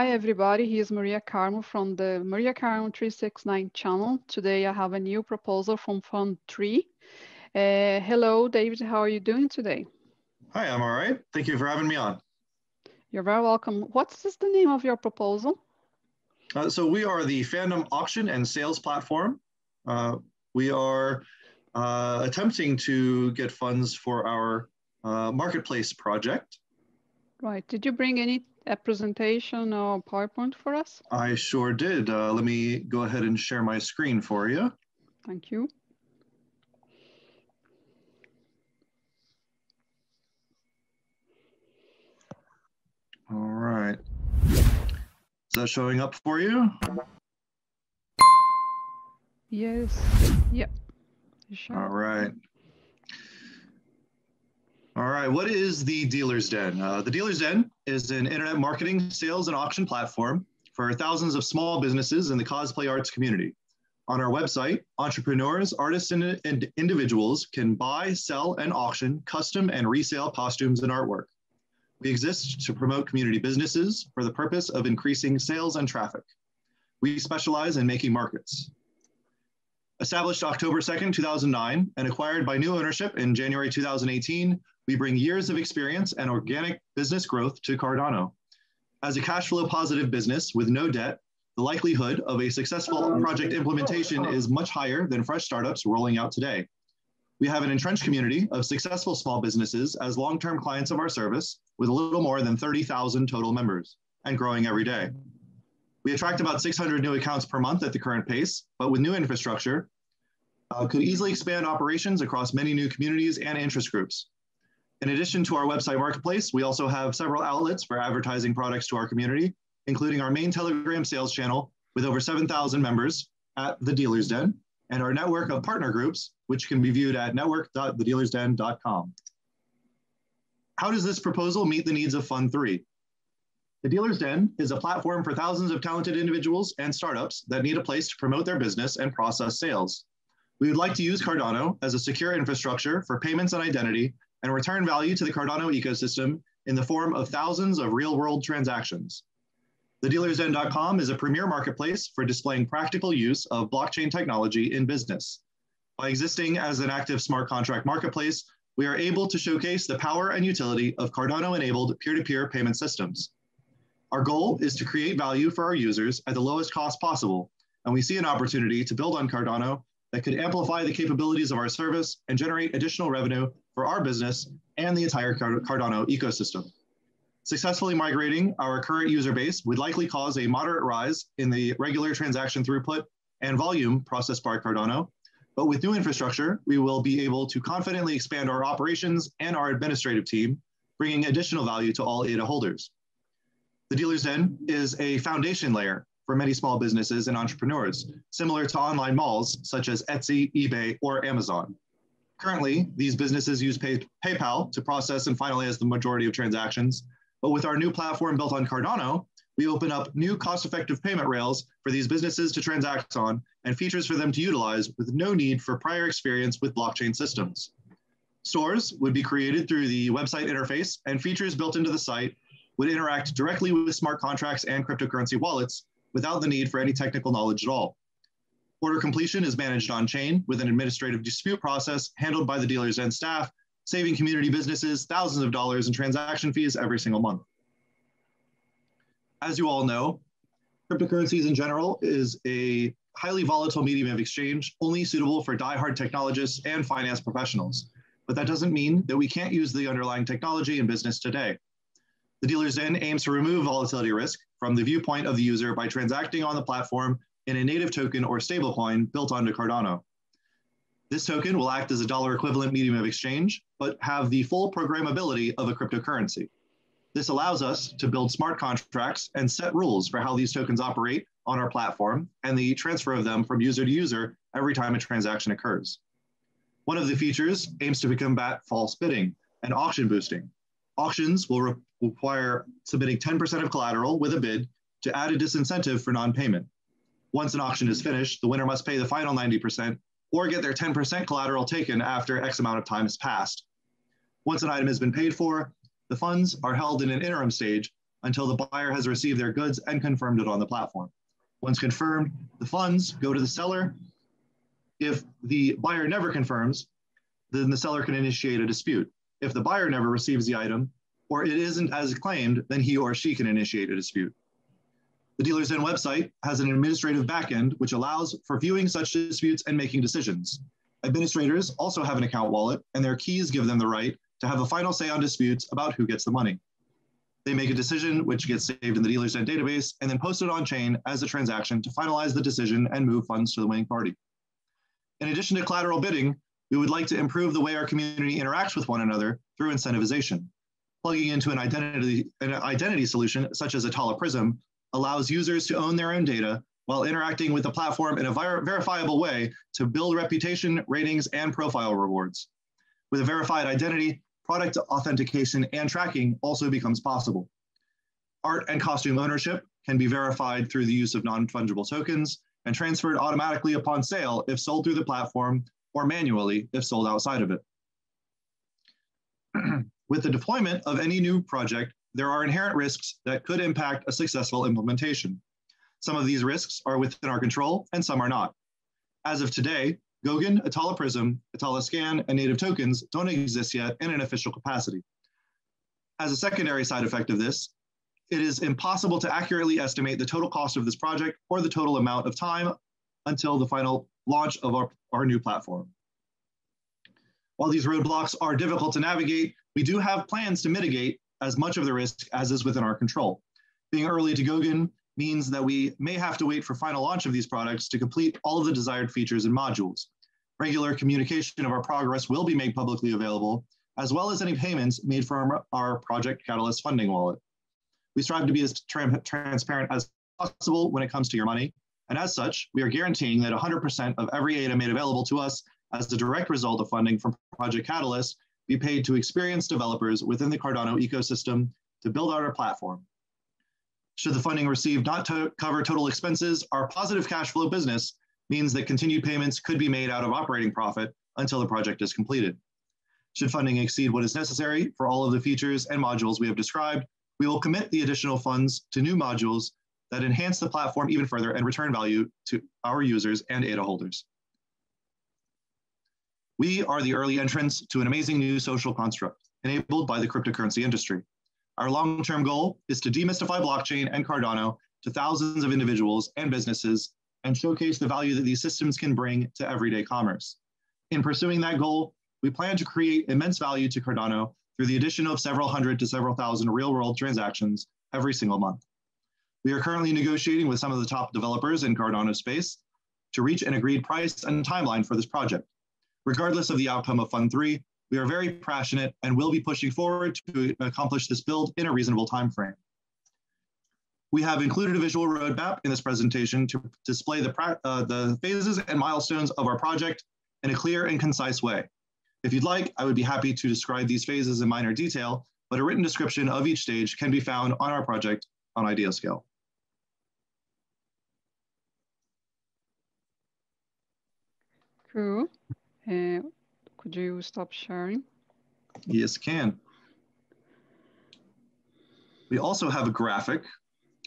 Hi everybody, here's Maria Carmo from the Maria Carmo 369 channel. Today I have a new proposal from Fund 3. Hello David, how are you doing today? Hi, I'm all right. Thank you for having me on. You're very welcome. What's the name of your proposal? So we are the Fandom auction and sales platform. We are attempting to get funds for our marketplace project. Right, did you bring any presentation or PowerPoint for us? I sure did. Let me go ahead and share my screen for you. Thank you. All right. Is that showing up for you? Yes. Yep. All right. All right, what is the Dealer's Den? The Dealer's Den is an internet marketing, sales, and auction platform for thousands of small businesses in the cosplay arts community. On our website, entrepreneurs, artists, and individuals can buy, sell, and auction custom and resale costumes and artwork. We exist to promote community businesses for the purpose of increasing sales and traffic. We specialize in making markets. Established October 2nd, 2009, and acquired by new ownership in January 2018, we bring years of experience and organic business growth to Cardano. As a cash flow positive business with no debt, the likelihood of a successful project implementation is much higher than fresh startups rolling out today. We have an entrenched community of successful small businesses as long-term clients of our service with a little more than 30,000 total members and growing every day. We attract about 600 new accounts per month at the current pace, but with new infrastructure, could easily expand operations across many new communities and interest groups. In addition to our website marketplace, we also have several outlets for advertising products to our community, including our main Telegram sales channel with over 7,000 members at the Dealer's Den, and our network of partner groups, which can be viewed at network.thedealersden.com. How does this proposal meet the needs of Fund 3? The Dealer's Den is a platform for thousands of talented individuals and startups that need a place to promote their business and process sales. We would like to use Cardano as a secure infrastructure for payments and identity and return value to the Cardano ecosystem in the form of thousands of real-world transactions. TheDealersDen.com is a premier marketplace for displaying practical use of blockchain technology in business. By existing as an active smart contract marketplace, we are able to showcase the power and utility of Cardano-enabled peer-to-peer payment systems. Our goal is to create value for our users at the lowest cost possible, and we see an opportunity to build on Cardano that could amplify the capabilities of our service and generate additional revenue for our business and the entire Cardano ecosystem. Successfully migrating our current user base would likely cause a moderate rise in the regular transaction throughput and volume processed by Cardano, but with new infrastructure, we will be able to confidently expand our operations and our administrative team, bringing additional value to all ADA holders. The Dealer's Den is a foundation layer for many small businesses and entrepreneurs, similar to online malls such as Etsy, eBay, or Amazon. Currently, these businesses use PayPal to process and finalize the majority of transactions, but with our new platform built on Cardano, we open up new cost-effective payment rails for these businesses to transact on and features for them to utilize with no need for prior experience with blockchain systems. Stores would be created through the website interface, and features built into the site would interact directly with smart contracts and cryptocurrency wallets without the need for any technical knowledge at all. Order completion is managed on-chain with an administrative dispute process handled by the Dealer's Den staff, saving community businesses thousands of dollars in transaction fees every single month. As you all know, cryptocurrencies in general is a highly volatile medium of exchange, only suitable for die-hard technologists and finance professionals. But that doesn't mean that we can't use the underlying technology in business today. The Dealer's Den aims to remove volatility risk from the viewpoint of the user by transacting on the platform in a native token or stablecoin built onto Cardano. This token will act as a dollar equivalent medium of exchange, but have the full programmability of a cryptocurrency. This allows us to build smart contracts and set rules for how these tokens operate on our platform and the transfer of them from user to user every time a transaction occurs. One of the features aims to combat false bidding and auction boosting. Auctions will require submitting 10% of collateral with a bid to add a disincentive for non-payment. Once an auction is finished, the winner must pay the final 90% or get their 10% collateral taken after X amount of time has passed. Once an item has been paid for, the funds are held in an interim stage until the buyer has received their goods and confirmed it on the platform. Once confirmed, the funds go to the seller. If the buyer never confirms, then the seller can initiate a dispute. If the buyer never receives the item, or it isn't as claimed, then he or she can initiate a dispute. The Dealer's Den website has an administrative backend which allows for viewing such disputes and making decisions. Administrators also have an account wallet, and their keys give them the right to have a final say on disputes about who gets the money. They make a decision which gets saved in the Dealer's Den database and then posted on chain as a transaction to finalize the decision and move funds to the winning party. In addition to collateral bidding, we would like to improve the way our community interacts with one another through incentivization. Plugging into an identity solution such as Atala Prism allows users to own their own data while interacting with the platform in a verifiable way to build reputation, ratings, and profile rewards. With a verified identity, product authentication and tracking also becomes possible. Art and costume ownership can be verified through the use of non-fungible tokens and transferred automatically upon sale if sold through the platform or manually if sold outside of it. With the deployment of any new project, there are inherent risks that could impact a successful implementation. Some of these risks are within our control and some are not. As of today, Goguen, Atala Prism, Atala Scan, and native tokens don't exist yet in an official capacity. As a secondary side effect of this, it is impossible to accurately estimate the total cost of this project or the total amount of time until the final launch of our new platform. While these roadblocks are difficult to navigate, we do have plans to mitigate as much of the risk as is within our control. Being early to Goguen means that we may have to wait for final launch of these products to complete all of the desired features and modules. Regular communication of our progress will be made publicly available, as well as any payments made from our Project Catalyst funding wallet. We strive to be as transparent as possible when it comes to your money, and as such, we are guaranteeing that 100% of every ADA made available to us as a direct result of funding from Project Catalyst be paid to experienced developers within the Cardano ecosystem to build out our platform. Should the funding received not to cover total expenses, our positive cash flow business means that continued payments could be made out of operating profit until the project is completed. Should funding exceed what is necessary for all of the features and modules we have described, we will commit the additional funds to new modules that enhance the platform even further and return value to our users and ADA holders. We are the early entrants to an amazing new social construct enabled by the cryptocurrency industry. Our long-term goal is to demystify blockchain and Cardano to thousands of individuals and businesses and showcase the value that these systems can bring to everyday commerce. In pursuing that goal, we plan to create immense value to Cardano through the addition of several hundred to several thousand real-world transactions every single month. We are currently negotiating with some of the top developers in Cardano space to reach an agreed price and timeline for this project. Regardless of the outcome of Fund 3, we are very passionate and will be pushing forward to accomplish this build in a reasonable time frame. We have included a visual roadmap in this presentation to display the phases and milestones of our project in a clear and concise way. If you'd like, I would be happy to describe these phases in minor detail, but a written description of each stage can be found on our project on IdeaScale. Cool. Could you stop sharing? Yes, can. We also have a graphic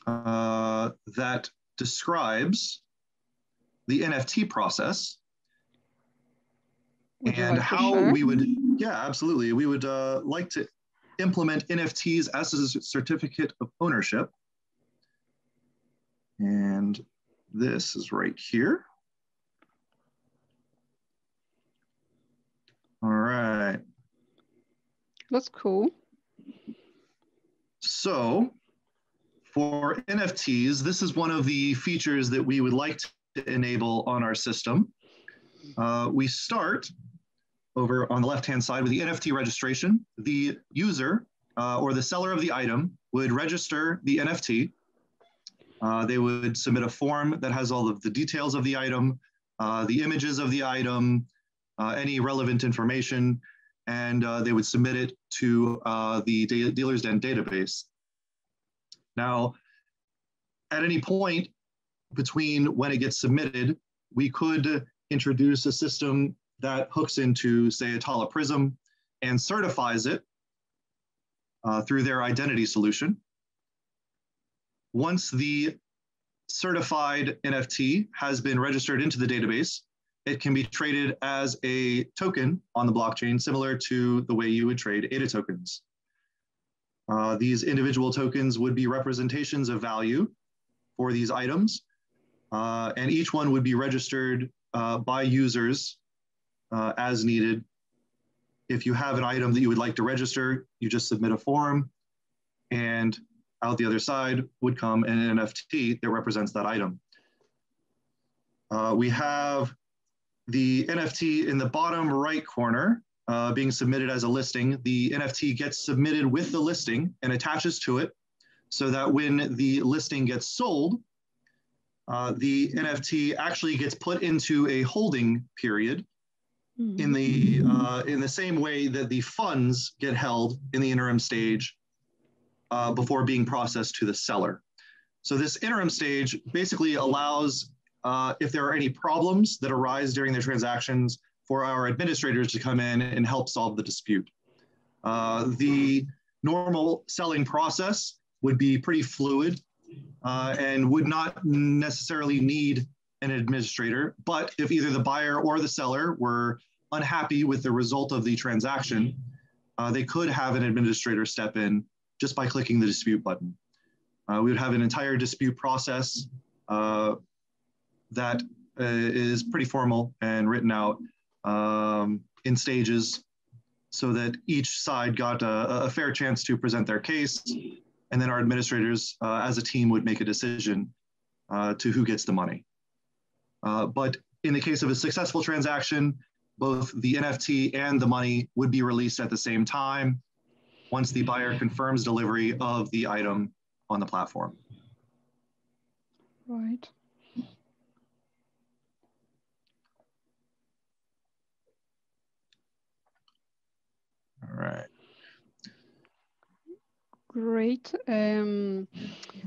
that describes the NFT process and how we would, yeah, absolutely. We would like to implement NFTs as a certificate of ownership. And this is right here. All right. That's cool. So for NFTs, this is one of the features that we would like to enable on our system. We start over on the left-hand side with the NFT registration. The user or the seller of the item would register the NFT. They would submit a form that has all of the details of the item, the images of the item, any relevant information, and they would submit it to the Dealer's Den database. Now, at any point between when it gets submitted, we could introduce a system that hooks into, say, Atala Prism and certifies it through their identity solution. once the certified NFT has been registered into the database, it can be traded as a token on the blockchain, similar to the way you would trade ADA tokens. These individual tokens would be representations of value for these items, and each one would be registered by users as needed. If you have an item that you would like to register, you just submit a form, and out the other side would come an NFT that represents that item. We have the NFT in the bottom right corner being submitted as a listing. The NFT gets submitted with the listing and attaches to it, so that when the listing gets sold, the NFT actually gets put into a holding period in the same way that the funds get held in the interim stage before being processed to the seller. So this interim stage basically allows, if there are any problems that arise during the transactions, for our administrators to come in and help solve the dispute. The normal selling process would be pretty fluid and would not necessarily need an administrator, but if either the buyer or the seller were unhappy with the result of the transaction, they could have an administrator step in just by clicking the dispute button. We would have an entire dispute process that is pretty formal and written out in stages, so that each side got a fair chance to present their case, and then our administrators as a team would make a decision to who gets the money. But in the case of a successful transaction, both the NFT and the money would be released at the same time once the buyer confirms delivery of the item on the platform. Right. All right. Great.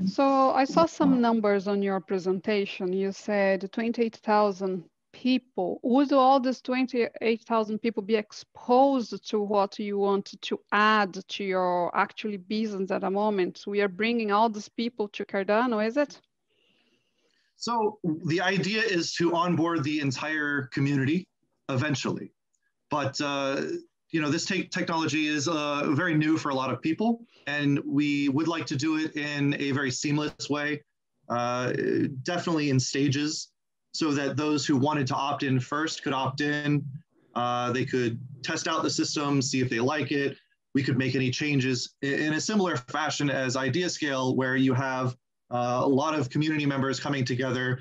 So I saw some numbers on your presentation. You said 28,000 people. Would all these 28,000 people be exposed to what you want to add to your actually business at the moment? We are bringing all these people to Cardano, is it? So the idea is to onboard the entire community eventually, but you know, this technology is very new for a lot of people, and we would like to do it in a very seamless way, definitely in stages, so that those who wanted to opt in first could opt in. They could test out the system, see if they like it. We could make any changes in a similar fashion as IdeaScale, where you have a lot of community members coming together,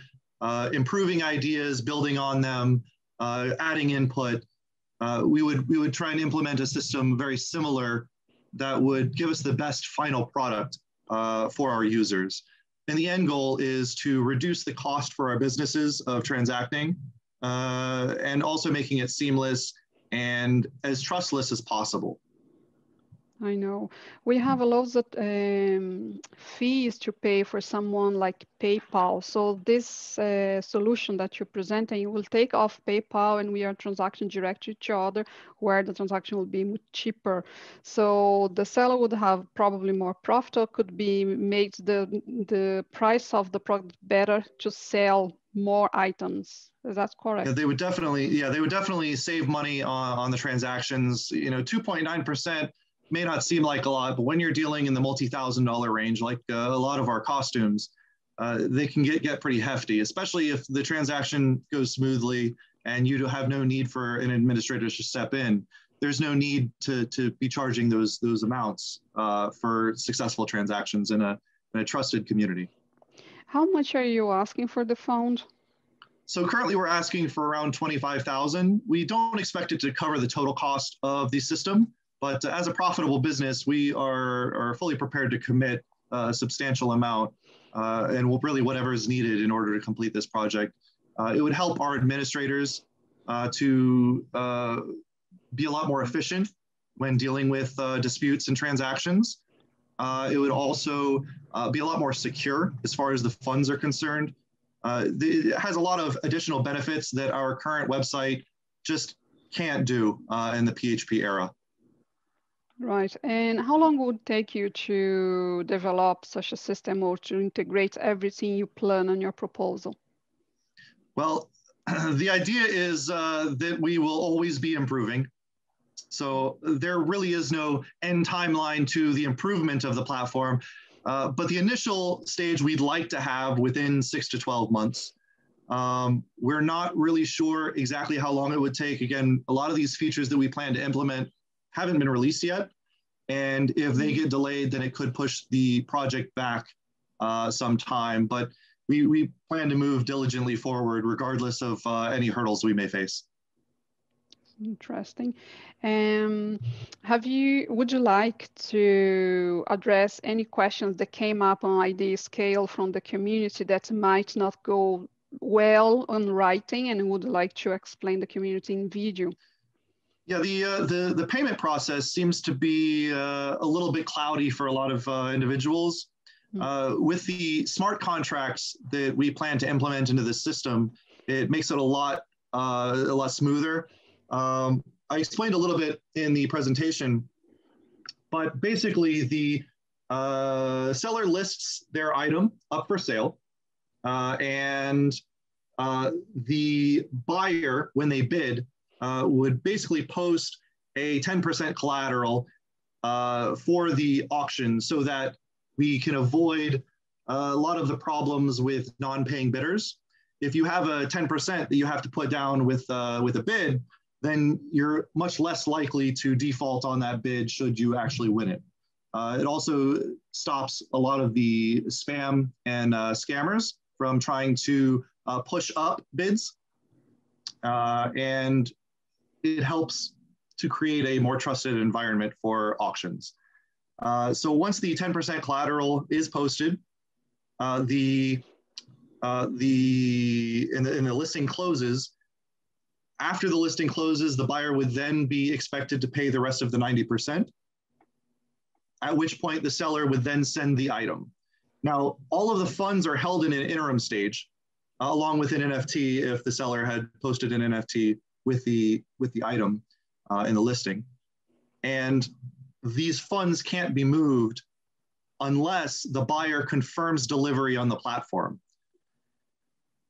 improving ideas, building on them, adding input. We would try and implement a system very similar that would give us the best final product for our users. And the end goal is to reduce the cost for our businesses of transacting, and also making it seamless and as trustless as possible. I know. We have a lot of fees to pay for someone like PayPal. So this solution that you're presenting will take off PayPal, and we are transacting direct to each other, where the transaction will be much cheaper. So the seller would have probably more profit, or could be made the price of the product better to sell more items. Is that correct? Yeah, they would definitely save money on the transactions. You know, 2.9% may not seem like a lot, but when you're dealing in the multi-$1,000 range, like a lot of our costumes, they can get pretty hefty, especially if the transaction goes smoothly and you have no need for an administrator to step in. There's no need to be charging those amounts for successful transactions in a trusted community. How much are you asking for the fund? So currently we're asking for around 25,000. We don't expect it to cover the total cost of the system, but as a profitable business, we are fully prepared to commit a substantial amount, and we'll really whatever is needed in order to complete this project. It would help our administrators to be a lot more efficient when dealing with disputes and transactions. It would also be a lot more secure as far as the funds are concerned. It has a lot of additional benefits that our current website just can't do in the PHP era. Right. And how long would it take you to develop such a system or to integrate everything you plan on your proposal? Well, the idea is that we will always be improving. So there really is no end timeline to the improvement of the platform. But the initial stage we'd like to have within 6 to 12 months. We're not really sure exactly how long it would take. Again, a lot of these features that we plan to implement haven't been released yet. And if they get delayed, then it could push the project back some time. But we plan to move diligently forward regardless of any hurdles we may face. Interesting. Would you like to address any questions that came up on idea scale from the community that might not go well on writing and would like to explain the community in video? Yeah, the payment process seems to be a little bit cloudy for a lot of individuals. With the smart contracts that we plan to implement into the system, it makes it a lot smoother. I explained a little bit in the presentation, but basically the seller lists their item up for sale, and the buyer, when they bid, would basically post a 10% collateral for the auction so that we can avoid a lot of the problems with non-paying bidders. If you have a 10% that you have to put down with a bid, then you're much less likely to default on that bid should you actually win it. It also stops a lot of the spam and scammers from trying to push up bids, and it helps to create a more trusted environment for auctions. So once the 10% collateral is posted, in the listing closes, after the listing closes, the buyer would then be expected to pay the rest of the 90%, at which point the seller would then send the item. Now, all of the funds are held in an interim stage, along with an NFT if the seller had posted an NFT with the item in the listing. And these funds can't be moved unless the buyer confirms delivery on the platform.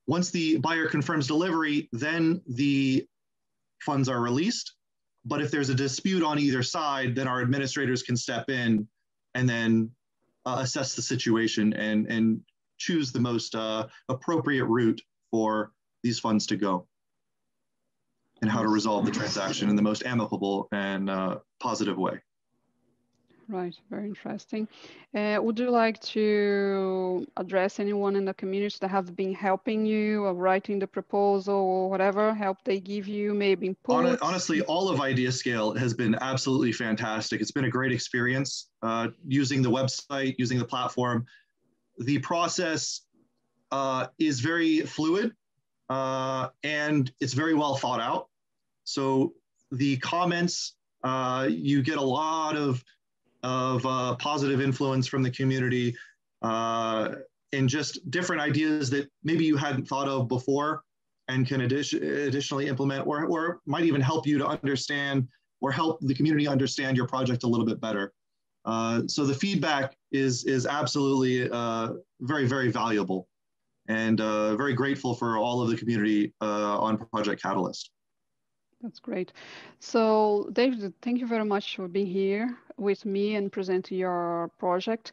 Once the buyer confirms delivery, then the funds are released. But if there's a dispute on either side, then our administrators can step in and then assess the situation and choose the most appropriate route for these funds to go and how to resolve the transaction in the most amicable and positive way. Right, very interesting. Would you like to address anyone in the community that have been helping you or writing the proposal or whatever help they give you, maybe input? Honestly, all of IdeaScale has been absolutely fantastic. It's been a great experience using the website, using the platform. The process is very fluid and it's very well thought out. So the comments, you get a lot of positive influence from the community and just different ideas that maybe you hadn't thought of before and can additionally implement or might even help you to understand or help the community understand your project a little bit better. So the feedback is absolutely very, very valuable and very grateful for all of the community on Project Catalyst. That's great. So David, thank you very much for being here with me and presenting your project.